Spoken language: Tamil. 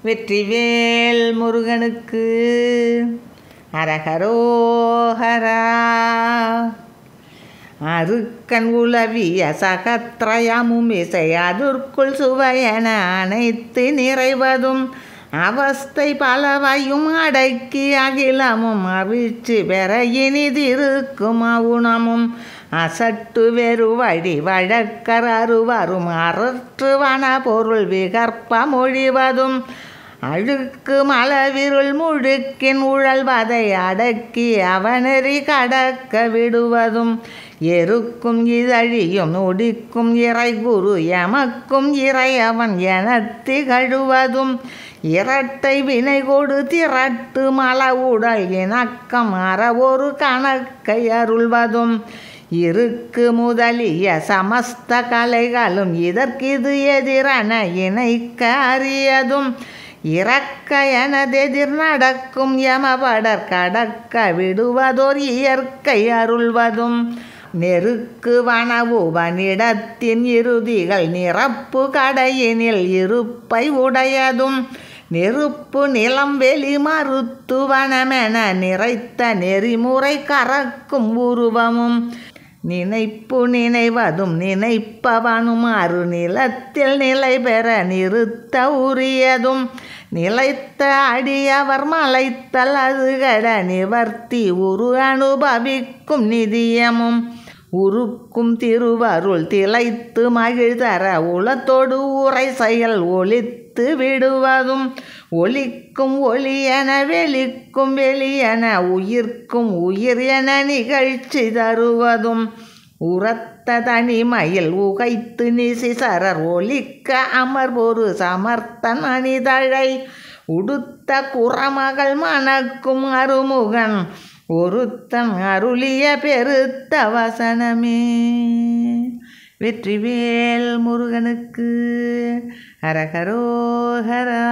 வெற்றிவேல் முருகனுக்கு அரகரோஹரா. அருக்கன் உலவிய சகத்ரயமும் இசை அதற்குள் சுவையென அனைத்து நிறைவதும் அவஸ்தை பலவையும் அடக்கி அகிலமும் அவிழ்ச்சி பெற இனிதிருக்கும் அவுணமும் அசட்டு வெறுவழி வழக்கர் அருவரும் அரற்றுவன பொருள் விகற்ப மொழிவதும் அழுக்கு மலவிருள் முழுக்கின் உழல்வதை அடக்கி அவனறி கடக்க விடுவதும் எருக்கும் இதழியும் நொடிக்கும் இறை குரு எமக்கும் இறை அவன் என திகழுவதும் இரட்டை வினை கொடு திரட்டு மல உடல் இணக்கம் அற ஒரு கணக்கை அருள்வதும் இருக்கு முதலிய சமஸ்த கலைகளும் இதற்கிது எதிரென இணைக்க அறியதும் இறக்க எனதெதிர் நடக்கும் யமபடர் கடக்க விடுவதோர் இயற்கை அருள்வதும் நெருக்கு வனவுவனிடத்தின் இறுதிகள் நிரப்பு கடையினில் இருப்பை உடையதும் நெருப்பு நிலம் வெளி மருத்துவனமென நிறைத்த நெறிமுறை கறக்கும் உருவமும் நினைப்பு நினைவதும் நினைப்பவனும் அருநிலத்தில் நிலை பெற நிறுத்த உரியதும் நிலைத்த அடியவர் மலைத்தல் அதுகட நிவர்த்தி உரு அனுபவிக்கும் நிதியமும் உருக்கும் திருவருள் திளைத்து மகிழ்தர உளத்தொடு உரை செயல் ஒளித்து விடுவதும் ஒளிக்கும் ஒளியென வெளிக்கும் வெளியென உயிர்க்கும் உயிர் என நிகழ்ச்சி தருவதும் உரத்த தனிமையில் உகைத்து நிசிசரர் ஒலிக்க அமர்வொரு சமர்த்தன் அணிதழை உடுத்த குறமகள் மணக்கும் அருமுகன் ஒருத்தன் அருளிய பெருத்த வசனமே. வெற்றிவேல் முருகனுக்கு அரகரோஹரா.